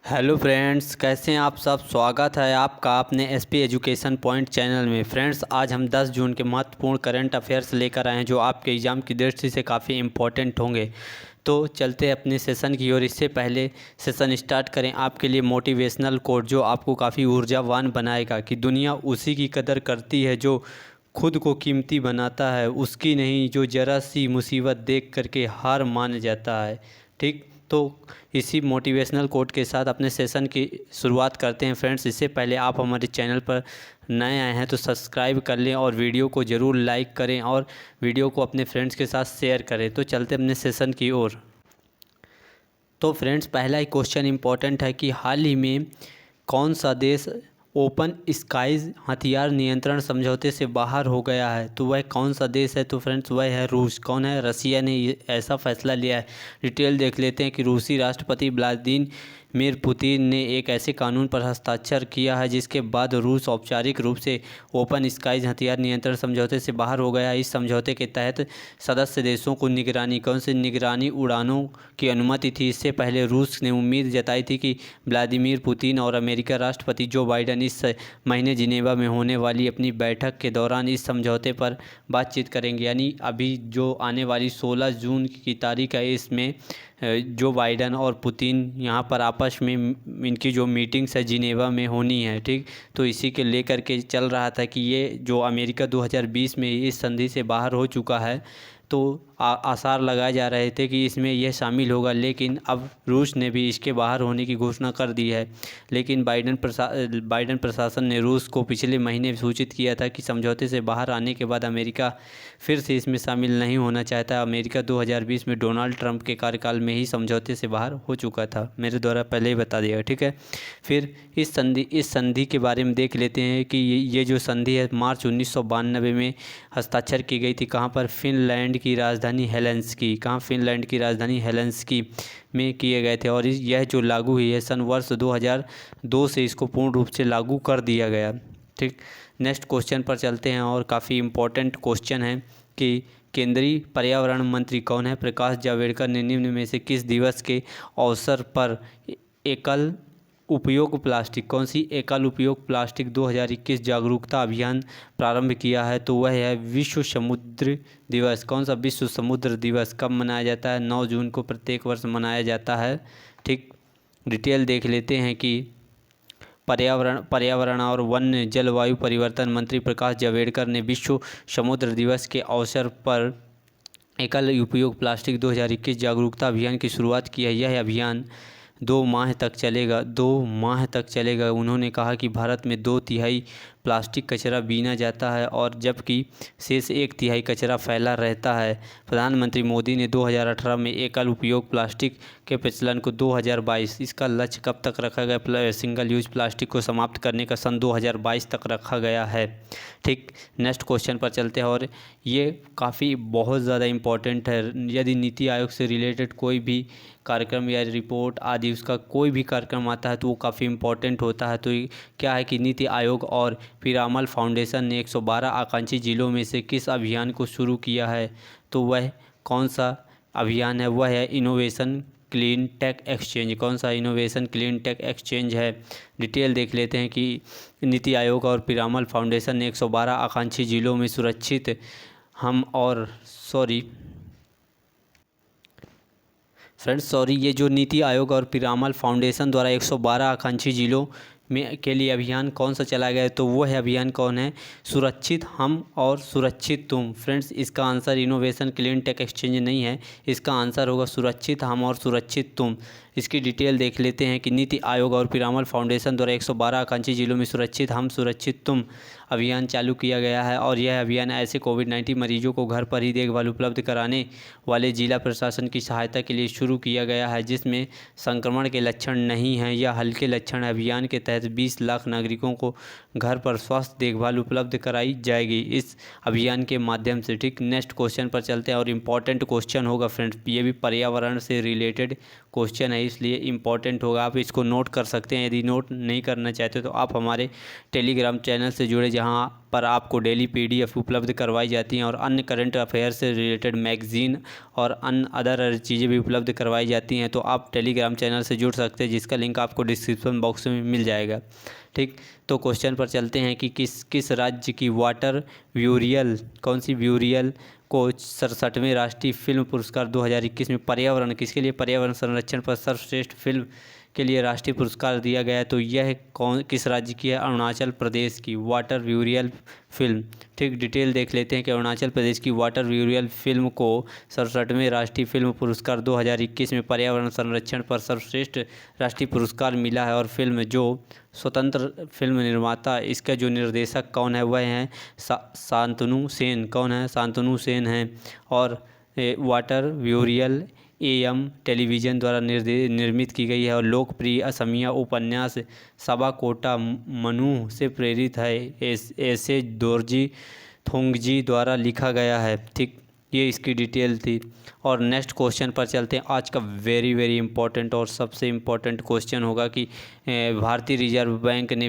Hello friends, कैसे हैं आप सब। स्वागत है आपका अपने एसपी एजुकेशन पॉइंट चैनल में। फ्रेंड्स, आज हम 10 जून के महत्वपूर्ण करंट अफेयर्स लेकर आए हैं जो आपके एग्ज़ाम की दृष्टि से काफ़ी इम्पोर्टेंट होंगे। तो चलते हैं अपने सेशन की ओर। इससे पहले सेशन स्टार्ट करें, आपके लिए मोटिवेशनल कोट जो आपको काफ़ी ऊर्जावान बनाएगा कि दुनिया उसी की कदर करती है जो खुद को कीमती बनाता है, उसकी नहीं जो ज़रा सी मुसीबत देख करके हार मान जाता है। ठीक, तो इसी मोटिवेशनल कोट के साथ अपने सेशन की शुरुआत करते हैं। फ्रेंड्स, इससे पहले आप हमारे चैनल पर नए आए हैं तो सब्सक्राइब कर लें और वीडियो को ज़रूर लाइक करें और वीडियो को अपने फ्रेंड्स के साथ शेयर करें। तो चलते अपने सेशन की ओर। तो फ्रेंड्स, पहला ही क्वेश्चन इम्पोर्टेंट है कि हाल ही में कौन सा देश ओपन स्काईज हथियार नियंत्रण समझौते से बाहर हो गया है। तो वह कौन सा देश है। तो फ्रेंड्स, वह है रूस। कौन है। रसिया ने ऐसा फैसला लिया है। डिटेल देख लेते हैं कि रूसी राष्ट्रपति व्लादिमीर पुतिन ने एक ऐसे कानून पर हस्ताक्षर किया है जिसके बाद रूस औपचारिक रूप से ओपन स्काईज हथियार नियंत्रण समझौते से बाहर हो गया है। इस समझौते के तहत सदस्य देशों को निगरानी उड़ानों की अनुमति थी। इससे पहले रूस ने उम्मीद जताई थी कि व्लादिमीर पुतिन और अमेरिका राष्ट्रपति जो बाइडन इस महीने जिनेवा में होने वाली अपनी बैठक के दौरान इस समझौते पर बातचीत करेंगे। यानी अभी जो आने वाली 16 जून की तारीख है, इसमें जो बाइडन और पुतिन यहाँ पर आपस में इनकी जो मीटिंग्स है जिनेवा में होनी है। ठीक, तो इसी के लेकर के चल रहा था कि ये जो अमेरिका 2020 में इस संधि से बाहर हो चुका है, तो आसार लगाए जा रहे थे कि इसमें यह शामिल होगा, लेकिन अब रूस ने भी इसके बाहर होने की घोषणा कर दी है। लेकिन बाइडन प्रशासन ने रूस को पिछले महीने सूचित किया था कि समझौते से बाहर आने के बाद अमेरिका फिर से इसमें शामिल नहीं होना चाहता। अमेरिका 2020 में डोनाल्ड ट्रंप के कार्यकाल में ही समझौते से बाहर हो चुका था। मेरे द्वारा पहले ही बता दिया, ठीक है। फिर इस संधि के बारे में देख लेते हैं कि ये जो संधि है मार्च 1992 में हस्ताक्षर की गई थी। कहाँ पर। फिनलैंड की राजधानी हेलेंसिकी। कहाँ। फिनलैंड की राजधानी हेलेंसिकी में किए गए थे और यह जो लागू हुई है सन वर्ष 2002 से इसको पूर्ण रूप से लागू कर दिया गया। ठीक, नेक्स्ट क्वेश्चन पर चलते हैं और काफ़ी इम्पोर्टेंट क्वेश्चन है कि केंद्रीय पर्यावरण मंत्री कौन है। प्रकाश जावड़ेकर ने निम्न में से किस दिवस के अवसर पर एकल उपयोग प्लास्टिक कौन सी एकल उपयोग प्लास्टिक 2021 जागरूकता अभियान प्रारंभ किया है। तो वह है विश्व समुद्र दिवस। कौन सा। विश्व समुद्र दिवस कब मनाया जाता है। 9 जून को प्रत्येक वर्ष मनाया जाता है। ठीक, डिटेल देख लेते हैं कि पर्यावरण और वन्य जलवायु परिवर्तन मंत्री प्रकाश जावड़ेकर ने विश्व समुद्र दिवस के अवसर पर एकल उपयोग प्लास्टिक 2021 जागरूकता अभियान की शुरुआत की है। यह अभियान 2 माह तक चलेगा। उन्होंने कहा कि भारत में 2/3 प्लास्टिक कचरा बीना जाता है और जबकि शेष 1/3 कचरा फैला रहता है। प्रधानमंत्री मोदी ने 2018 में एकल उपयोग प्लास्टिक के प्रचलन को 2022 इसका लक्ष्य कब तक रखा गया। सिंगल यूज प्लास्टिक को समाप्त करने का सन 2022 तक रखा गया है। ठीक, नेक्स्ट क्वेश्चन पर चलते हैं और ये काफ़ी बहुत ज़्यादा इम्पोर्टेंट है। यदि नीति आयोग से रिलेटेड कोई भी कार्यक्रम या रिपोर्ट आदि उसका कोई भी कार्यक्रम आता है तो वो काफ़ी इम्पोर्टेंट होता है। तो क्या है कि नीति आयोग और पीरामल फाउंडेशन ने 112 आकांक्षी जिलों में से किस अभियान को शुरू किया है। तो वह कौन सा अभियान है। वह है इनोवेशन क्लीन टेक एक्सचेंज। कौन सा। इनोवेशन क्लीन टेक एक्सचेंज है। डिटेल देख लेते हैं कि नीति आयोग और पीरामल फाउंडेशन ने 112 आकांक्षी जिलों में सुरक्षित ये जो नीति आयोग और पीरामल फाउंडेशन द्वारा 112 आकांक्षी जिलों में के लिए अभियान कौन सा चला गया है। तो वो है अभियान कौन है। सुरक्षित हम और सुरक्षित तुम। फ्रेंड्स, इसका answer innovation clean tech exchange नहीं है, इसका आंसर होगा सुरक्षित हम और सुरक्षित तुम। इसकी डिटेल देख लेते हैं कि नीति आयोग और पीरामल फाउंडेशन द्वारा 112 आकांक्षी जिलों में सुरक्षित हम सुरक्षित तुम अभियान चालू किया गया है और यह अभियान ऐसे कोविड-19 मरीजों को घर पर ही देखभाल उपलब्ध कराने वाले जिला प्रशासन की सहायता के लिए शुरू किया गया है जिसमें संक्रमण के लक्षण नहीं हैं या हल्के लक्षण। अभियान के तहत 20 लाख नागरिकों को घर पर स्वास्थ्य देखभाल उपलब्ध कराई जाएगी इस अभियान के माध्यम से। ठीक, नेक्स्ट क्वेश्चन पर चलते हैं और इम्पॉर्टेंट क्वेश्चन होगा फ्रेंड्स, ये भी पर्यावरण से रिलेटेड क्वेश्चन है। इसलिए इम्पॉर्टेंट होगा। आप इसको नोट कर सकते हैं। यदि नोट नहीं करना चाहते तो आप हमारे टेलीग्राम चैनल से जुड़े, जहां पर आपको डेली PDF उपलब्ध करवाई जाती हैं और अन्य करंट अफेयर से रिलेटेड मैगज़ीन और अन्य अदर चीज़ें भी उपलब्ध करवाई जाती हैं। तो आप टेलीग्राम चैनल से जुड़ सकते हैं, जिसका लिंक आपको डिस्क्रिप्शन बॉक्स में मिल जाएगा। ठीक, तो क्वेश्चन पर चलते हैं कि किस राज्य की वाटर ब्यूरियल, कौन सी ब्यूरियल को 67वें राष्ट्रीय फिल्म पुरस्कार 2021 में पर्यावरण, किसके लिए, पर्यावरण संरक्षण पर सर्वश्रेष्ठ फिल्म के लिए राष्ट्रीय पुरस्कार दिया गया है। तो यह किस राज्य की है, अरुणाचल प्रदेश की वाटर ब्यूरियल फिल्म। ठीक, डिटेल देख लेते हैं कि अरुणाचल प्रदेश की वाटर ब्यूरियल फिल्म को 67वें राष्ट्रीय फिल्म पुरस्कार 2021 में पर्यावरण संरक्षण पर सर्वश्रेष्ठ राष्ट्रीय पुरस्कार मिला है। और फिल्म जो स्वतंत्र फिल्म निर्माता, इसका जो निर्देशक कौन है, वह हैं शांतनु सेन। कौन है, शांतनु सेन हैं। और वाटर ब्यूरियल AM टेलीविज़न द्वारा निर्मित की गई है और लोकप्रिय असमिया उपन्यास सबाकोटा मनु से प्रेरित है। ऐसे दोरजी थोंगजी द्वारा लिखा गया है। ठीक, ये इसकी डिटेल थी। और नेक्स्ट क्वेश्चन पर चलते हैं। आज का वेरी इंपॉर्टेंट और सबसे इम्पॉर्टेंट क्वेश्चन होगा कि भारतीय रिजर्व बैंक ने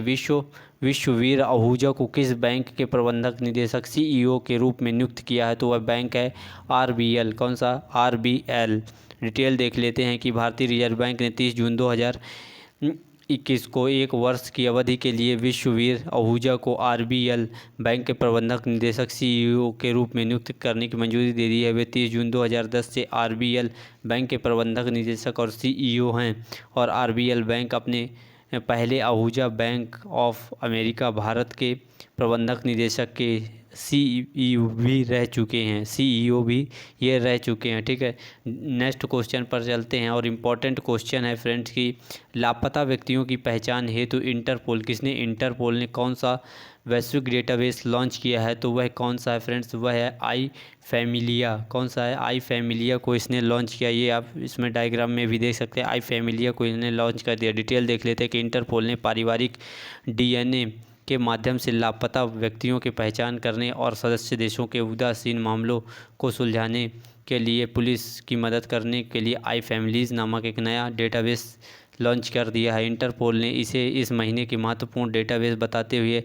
विश्ववीर आहूजा को किस बैंक के प्रबंधक निदेशक CEO के रूप में नियुक्त किया है। तो वह बैंक है RBL। कौन सा, RBL। डिटेल देख लेते हैं कि भारतीय रिजर्व बैंक ने 30 जून 2021 को 1 वर्ष की अवधि के लिए विश्ववीर आहूजा को RBL बैंक के प्रबंधक निदेशक CEO के रूप में नियुक्त करने की मंजूरी दे दी है। वे 30 जून 2010 से RBL बैंक के प्रबंधक निदेशक और CEO हैं। और RBL बैंक अपने पहले Ahuja bank of America Bharat के प्रबंधक निदेशक के CEO भी रह चुके हैं। CEO भी ये रह चुके हैं। ठीक है, नेक्स्ट क्वेश्चन पर चलते हैं। और इम्पॉर्टेंट क्वेश्चन है फ्रेंड्स कि लापता व्यक्तियों की पहचान हेतु इंटरपोल, इंटरपोल ने कौन सा वैश्विक डेटाबेस लॉन्च किया है। तो वह कौन सा है फ्रेंड्स, वह है आई फैमिलिया। कौन सा है, आई फैमिलिया को इसने लॉन्च किया। ये आप इसमें डायग्राम में भी देख सकते हैं, आई फैमिलिया को इसने लॉन्च कर दिया। डिटेल देख लेते हैं कि इंटरपोल ने पारिवारिक DNA के माध्यम से लापता व्यक्तियों की पहचान करने और सदस्य देशों के उदासीन मामलों को सुलझाने के लिए पुलिस की मदद करने के लिए आई फैमिलीज़ नामक एक नया डेटाबेस लॉन्च कर दिया है। इंटरपोल ने इसे इस महीने की महत्वपूर्ण डेटाबेस बताते हुए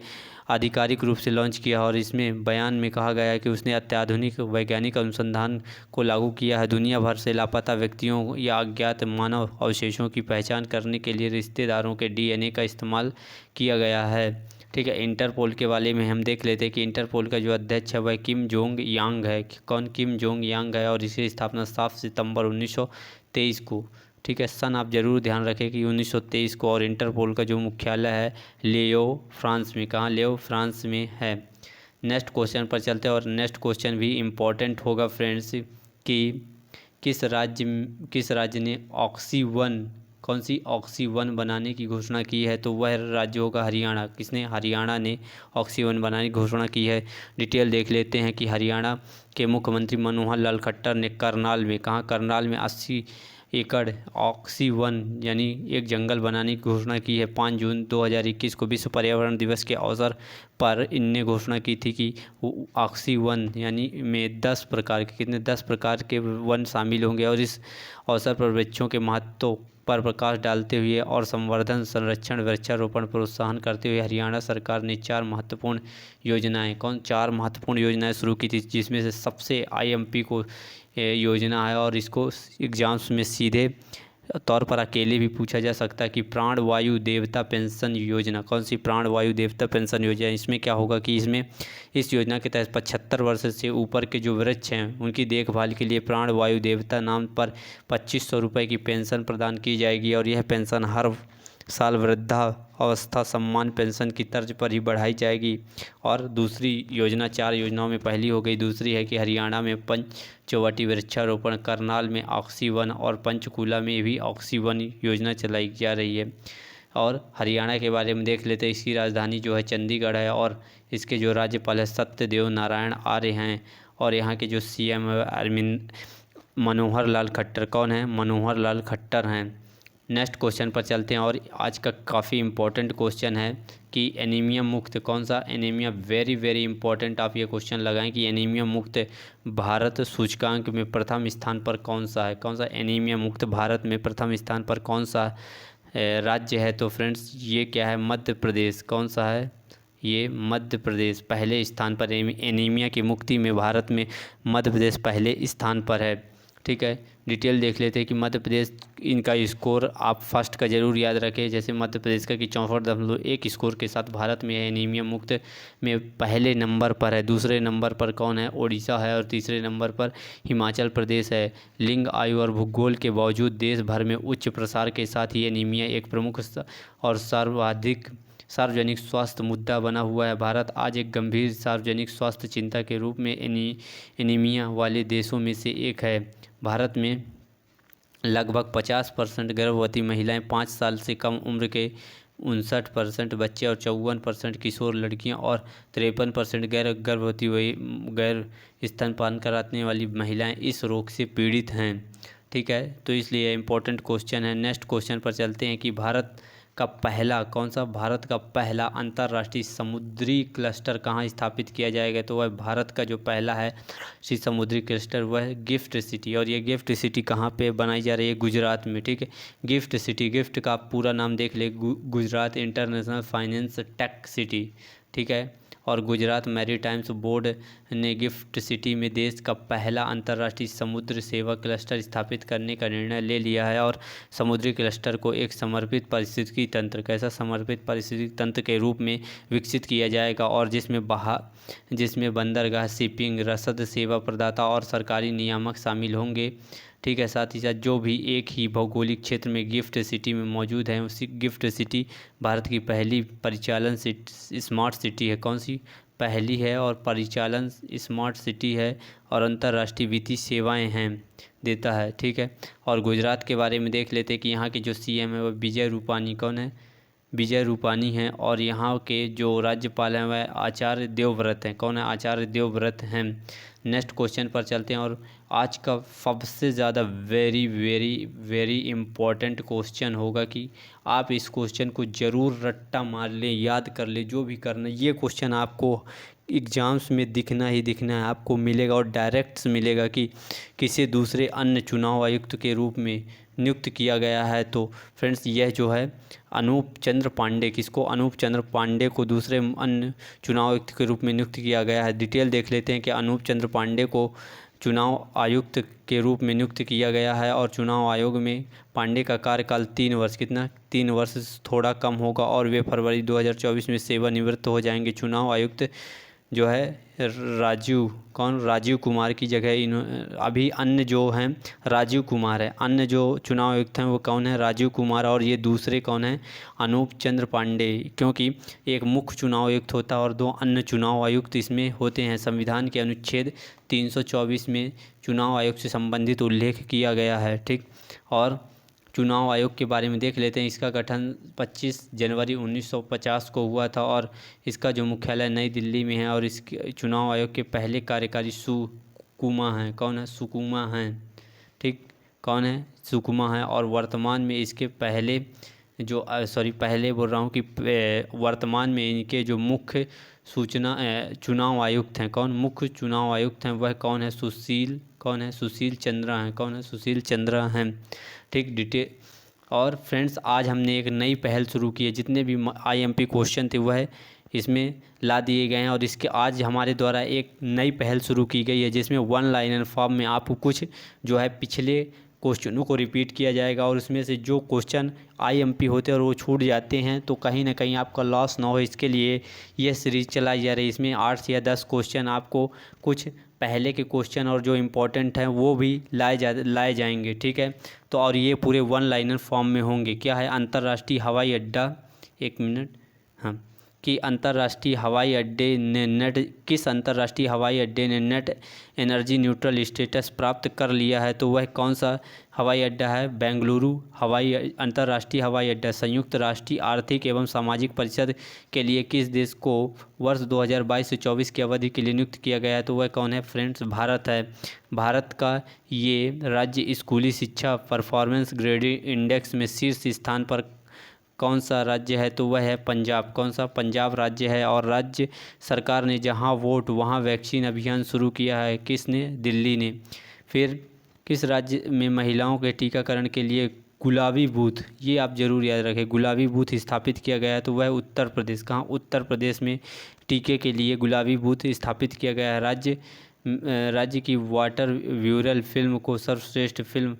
आधिकारिक रूप से लॉन्च किया। और इसमें बयान में कहा गया है कि उसने अत्याधुनिक वैज्ञानिक अनुसंधान को लागू किया है। दुनिया भर से लापता व्यक्तियों या अज्ञात मानव अवशेषों की पहचान करने के लिए रिश्तेदारों के DNA का इस्तेमाल किया गया है। ठीक है, इंटरपोल के बारे में हम देख लेते हैं कि इंटरपोल का जो अध्यक्ष है वह किम जोंग यांग है। कौन, किम जोंग यांग है। और इसकी स्थापना 7 सितंबर 1923 को, ठीक है, सन आप जरूर ध्यान रखें कि 1923 को। और इंटरपोल का जो मुख्यालय है लियो फ्रांस में, कहाँ, लियो फ्रांस में है। नेक्स्ट क्वेश्चन पर चलते हैं। और नेक्स्ट क्वेश्चन भी इम्पॉर्टेंट होगा फ्रेंड्स कि किस राज्य ने ऑक्सी-1, कौन सी ऑक्सी-1 बनाने की घोषणा की है। तो वह राज्य होगा हरियाणा। किसने, हरियाणा ने ऑक्सी-1 बनाने की घोषणा की है। डिटेल देख लेते हैं कि हरियाणा के मुख्यमंत्री मनोहर लाल खट्टर ने करनाल में, कहाँ, करनाल में 80 एकड़ ऑक्सी-1 यानी एक जंगल बनाने की घोषणा की है। 5 जून 2021 को विश्व पर्यावरण दिवस के अवसर पर इनने घोषणा की थी कि ऑक्सी-1 यानी में 10 प्रकार के, कितने, 10 प्रकार के वन शामिल होंगे। और इस अवसर पर वृक्षों के महत्व पर प्रकाश डालते हुए और संवर्धन, संरक्षण, वृक्षारोपण प्रोत्साहन करते हुए हरियाणा सरकार ने 4 महत्वपूर्ण योजनाएं, 4 महत्वपूर्ण योजनाएं शुरू की थी, जिसमें से सबसे IMP को योजना है। और इसको एग्जाम्स में सीधे तौर पर अकेले भी पूछा जा सकता है कि प्राण वायु देवता पेंशन योजना। कौन सी, प्राण वायु देवता पेंशन योजना। इसमें क्या होगा कि इसमें इस योजना के तहत 75 वर्ष से ऊपर के जो वृक्ष हैं उनकी देखभाल के लिए प्राण वायु देवता नाम पर 2500 रुपये की पेंशन प्रदान की जाएगी। और यह पेंशन हर साल वृद्धा अवस्था सम्मान पेंशन की तर्ज पर ही बढ़ाई जाएगी। और दूसरी योजना, 4 योजनाओं में पहली हो गई, दूसरी है कि हरियाणा में पंचवटी वृक्षारोपण, करनाल में ऑक्सी-1 और पंचकूला में भी ऑक्सी-1 योजना चलाई जा रही है। और हरियाणा के बारे में देख लेते हैं। इसकी राजधानी जो है चंडीगढ़ है। और इसके जो राज्यपाल है सत्यदेव नारायण आर्य हैं। और यहाँ के जो CM है मनोहर लाल खट्टर। कौन है, मनोहर लाल खट्टर हैं। नेक्स्ट क्वेश्चन पर चलते हैं और आज का काफ़ी इम्पोर्टेंट क्वेश्चन है कि एनीमिया मुक्त कौन सा एनीमिया, वेरी वेरी इंपॉर्टेंट आप ये क्वेश्चन लगाएं कि एनीमिया मुक्त भारत सूचकांक में प्रथम स्थान पर कौन सा है, कौन सा एनीमिया मुक्त भारत में प्रथम स्थान पर कौन सा राज्य है। तो फ्रेंड्स ये क्या है, मध्य प्रदेश। कौन सा है ये, मध्य प्रदेश पहले स्थान पर। एनीमिया की मुक्ति में भारत में मध्य प्रदेश पहले स्थान पर है। ठीक है, डिटेल देख लेते हैं कि मध्य प्रदेश इनका स्कोर आप फर्स्ट का ज़रूर याद रखें, जैसे मध्य प्रदेश का कि 64.1 स्कोर के साथ भारत में एनीमिया मुक्त में पहले नंबर पर है। दूसरे नंबर पर कौन है, उड़ीसा है, और तीसरे नंबर पर हिमाचल प्रदेश है। लिंग, आयु और भूगोल के बावजूद देश भर में उच्च प्रसार के साथ ही एनीमिया एक प्रमुख और सर्वाधिक सार्वजनिक स्वास्थ्य मुद्दा बना हुआ है। भारत आज एक गंभीर सार्वजनिक स्वास्थ्य चिंता के रूप में एनीमिया वाले देशों में से एक है। भारत में लगभग 50% गर्भवती महिलाएं, 5 साल से कम उम्र के 59% बच्चे और 54% किशोर लड़कियां और 53% गैर गर्भवती गैर स्तनपान कराने वाली महिलाएं इस रोग से पीड़ित हैं। ठीक है, तो इसलिए इम्पोर्टेंट क्वेश्चन है। नेक्स्ट क्वेश्चन पर चलते हैं कि भारत का पहला कौन सा, भारत का पहला अंतर्राष्ट्रीय समुद्री क्लस्टर कहाँ स्थापित किया जाएगा। तो वह भारत का जो पहला है समुद्री क्लस्टर वह है गिफ्ट सिटी, और ये गिफ्ट सिटी कहाँ पे बनाई जा रही है, गुजरात में। ठीक है, गिफ्ट सिटी, गिफ्ट का पूरा नाम देख ले, Gujarat international finance tech city. ठीक है, और गुजरात मैरीटाइम्स बोर्ड ने गिफ्ट सिटी में देश का पहला अंतर्राष्ट्रीय समुद्र सेवा क्लस्टर स्थापित करने का निर्णय ले लिया है। और समुद्री क्लस्टर को एक समर्पित पारिस्थितिकी तंत्र, कैसा समर्पित पारिस्थितिकी तंत्र के रूप में विकसित किया जाएगा, और जिसमें बंदरगाह, शिपिंग, रसद सेवा प्रदाता और सरकारी नियामक शामिल होंगे। ठीक है, साथ ही साथ जो भी एक ही भौगोलिक क्षेत्र में गिफ्ट सिटी में मौजूद है, उसी गिफ्ट सिटी भारत की पहली परिचालन स्मार्ट सिटी है। कौन सी, पहली है और परिचालन स्मार्ट सिटी है, और अंतर्राष्ट्रीय वित्तीय सेवाएं हैं देता है। ठीक है, और गुजरात के बारे में देख लेते हैं कि यहाँ के जो सीएम है वह विजय रूपानी, कौन है, विजय रूपानी हैं, और यहाँ के जो राज्यपाल हैं वह आचार्य देवव्रत हैं। कौन है, आचार्य देवव्रत हैं। नेक्स्ट क्वेश्चन पर चलते हैं और आज का सबसे ज़्यादा very very very important question होगा कि आप इस क्वेश्चन को ज़रूर रट्टा मार लें, याद कर लें, जो भी करना। ये क्वेश्चन आपको एग्ज़ाम्स में दिखना ही दिखना है, आपको मिलेगा और डायरेक्ट मिलेगा कि किसी दूसरे अन्य चुनाव आयुक्त के रूप में नियुक्त किया गया है। तो फ्रेंड्स यह जो है अनूप चंद्र पांडे, किसको, अनूप चंद्र पांडे को दूसरे अन्य चुनाव आयुक्त के रूप में नियुक्त किया गया है। डिटेल देख लेते हैं कि अनूप चंद्र पांडे को चुनाव आयुक्त के रूप में नियुक्त किया गया है, और चुनाव आयोग में पांडे का कार्यकाल 3 वर्ष, कितना, 3 वर्ष थोड़ा कम होगा, और वे फरवरी 2024 में सेवानिवृत्त हो जाएंगे। चुनाव आयुक्त जो है राजीव, कौन, राजीव कुमार की जगह अभी अन्य जो हैं राजीव कुमार है, अन्य जो चुनाव आयुक्त हैं वो कौन है, राजीव कुमार, और ये दूसरे कौन है, अनूप चंद्र पांडे। क्योंकि एक मुख्य चुनाव आयुक्त होता है और 2 अन्य चुनाव आयुक्त इसमें होते हैं। संविधान के अनुच्छेद 324 में चुनाव आयोग से संबंधित उल्लेख किया गया है। ठीक, और चुनाव आयोग के बारे में देख लेते हैं। इसका गठन 25 जनवरी 1950 को हुआ था, और इसका जो मुख्यालय नई दिल्ली में है, और इसके चुनाव आयोग के पहले कार्यकारी सुकुमा हैं। कौन है, सुकुमा हैं। ठीक, कौन है, सुकुमा है, और वर्तमान में इसके पहले जो पहले बोल रहा हूँ कि वर्तमान में इनके जो मुख्य चुनाव आयुक्त हैं, कौन, मुख्य चुनाव आयुक्त हैं वह कौन है, सुशील, कौन है, सुशील चंद्रा हैं। कौन है, सुशील चंद्रा हैं। ठीक, डिटेल। और फ्रेंड्स आज हमने एक नई पहल शुरू की है, जितने भी आईएमपी क्वेश्चन थे वह इसमें ला दिए गए हैं, और इसके आज हमारे द्वारा एक नई पहल शुरू की गई है, जिसमें 1 लाइनर फॉर्म में आपको कुछ जो है पिछले क्वेश्चनों को रिपीट किया जाएगा, और उसमें से जो क्वेश्चन आईएमपी होते हैं और वो छूट जाते हैं तो कहीं ना कहीं आपका लॉस ना हो, इसके लिए यह सीरीज़ चलाई जा रही है। इसमें 8 से या 10 क्वेश्चन आपको कुछ पहले के क्वेश्चन और जो इम्पोर्टेंट हैं वो भी लाए जाएंगे। ठीक है, तो और ये पूरे 1 लाइनर फॉर्म में होंगे। क्या है, अंतर्राष्ट्रीय हवाई अड्डा, 1 मिनट, हाँ, कि अंतर्राष्ट्रीय हवाई अड्डे ने किस अंतर्राष्ट्रीय हवाई अड्डे ने नेट एनर्जी न्यूट्रल स्टेटस प्राप्त कर लिया है, तो वह कौन सा हवाई अड्डा है? बेंगलुरु अंतर्राष्ट्रीय हवाई अड्डा। संयुक्त राष्ट्रीय आर्थिक एवं सामाजिक परिषद के लिए किस देश को वर्ष 2022 से 24 की अवधि के लिए नियुक्त किया गया है, तो वह कौन है फ्रेंड्स? भारत है। भारत का ये राज्य स्कूली शिक्षा परफॉर्मेंस ग्रेडिंग इंडेक्स में शीर्ष स्थान पर कौन सा राज्य है, तो वह है पंजाब। कौन सा? पंजाब राज्य है। और राज्य सरकार ने जहां वोट वहां वैक्सीन अभियान शुरू किया है, किसने? दिल्ली ने। फिर किस राज्य में महिलाओं के टीकाकरण के लिए गुलाबी बूथ, ये आप जरूर याद रखें, गुलाबी बूथ स्थापित किया गया है, तो वह उत्तर प्रदेश। कहाँ? उत्तर प्रदेश में टीके के लिए गुलाबी बूथ स्थापित किया गया है। राज्य की वाटर व्यूरल फिल्म को सर्वश्रेष्ठ फिल्म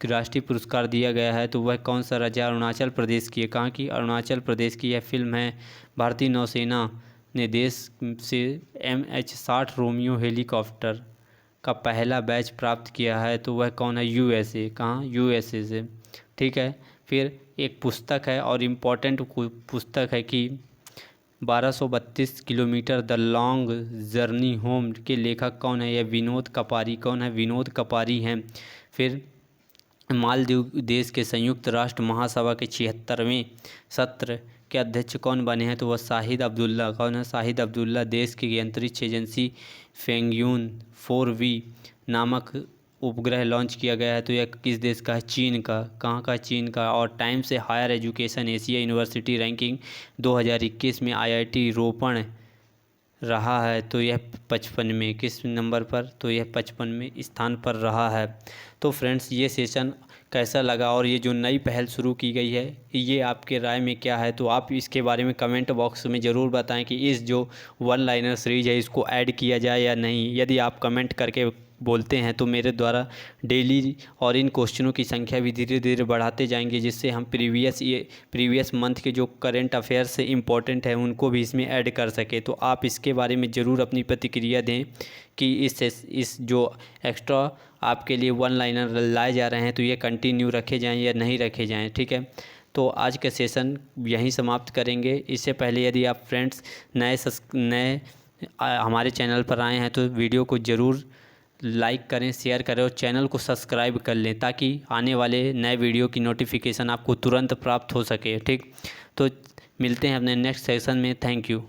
राष्ट्रीय पुरस्कार दिया गया है, तो वह कौन सा राज्य? अरुणाचल प्रदेश की है। कहाँ की? अरुणाचल प्रदेश की यह फिल्म है। भारतीय नौसेना ने देश से MH-60 रोमियो हेलीकॉप्टर का पहला बैच प्राप्त किया है, तो वह कौन है? USA। कहाँ? USA से। ठीक है। फिर एक पुस्तक है और इम्पोर्टेंट पुस्तक है कि 1232 kilometre the long journey home के लेखक कौन है? यह विनोद कपारी। कौन है? विनोद कपारी हैं। फिर मालदीव देश के संयुक्त राष्ट्र महासभा के 76वें सत्र के अध्यक्ष कौन बने हैं, तो वह शाहिद अब्दुल्ला। कौन है? शाहिद अब्दुल्ला। देश की अंतरिक्ष एजेंसी फेंगयून 4V नामक उपग्रह लॉन्च किया गया है, तो यह किस देश का है? चीन का। कहाँ का? चीन का। और टाइम से higher education Asia university ranking 2021 में IIT रोपण रहा है, तो यह 55 किस नंबर पर? तो यह 55वें स्थान पर रहा है। तो फ्रेंड्स, ये सेशन कैसा लगा और ये जो नई पहल शुरू की गई है, ये आपके राय में क्या है? तो आप इसके बारे में कमेंट बॉक्स में ज़रूर बताएं कि इस जो वन लाइनर सीरीज है इसको ऐड किया जाए या नहीं। यदि आप कमेंट करके बोलते हैं तो मेरे द्वारा डेली और इन क्वेश्चनों की संख्या भी धीरे धीरे बढ़ाते जाएंगे, जिससे हम प्रीवियस मंथ के जो करंट अफेयर्स से इम्पोर्टेंट है उनको भी इसमें ऐड कर सके। तो आप इसके बारे में ज़रूर अपनी प्रतिक्रिया दें कि इस जो एक्स्ट्रा आपके लिए वन लाइनर लाए जा रहे हैं तो ये कंटिन्यू रखे जाएँ या नहीं रखे जाएँ। ठीक है। तो आज का सेशन यहीं समाप्त करेंगे। इससे पहले यदि आप फ्रेंड्स नए हमारे चैनल पर आए हैं तो वीडियो को ज़रूर लाइक करें, शेयर करें और चैनल को सब्सक्राइब कर लें, ताकि आने वाले नए वीडियो की नोटिफिकेशन आपको तुरंत प्राप्त हो सके। ठीक। तो मिलते हैं अपने नेक्स्ट सेशन में। Thank you.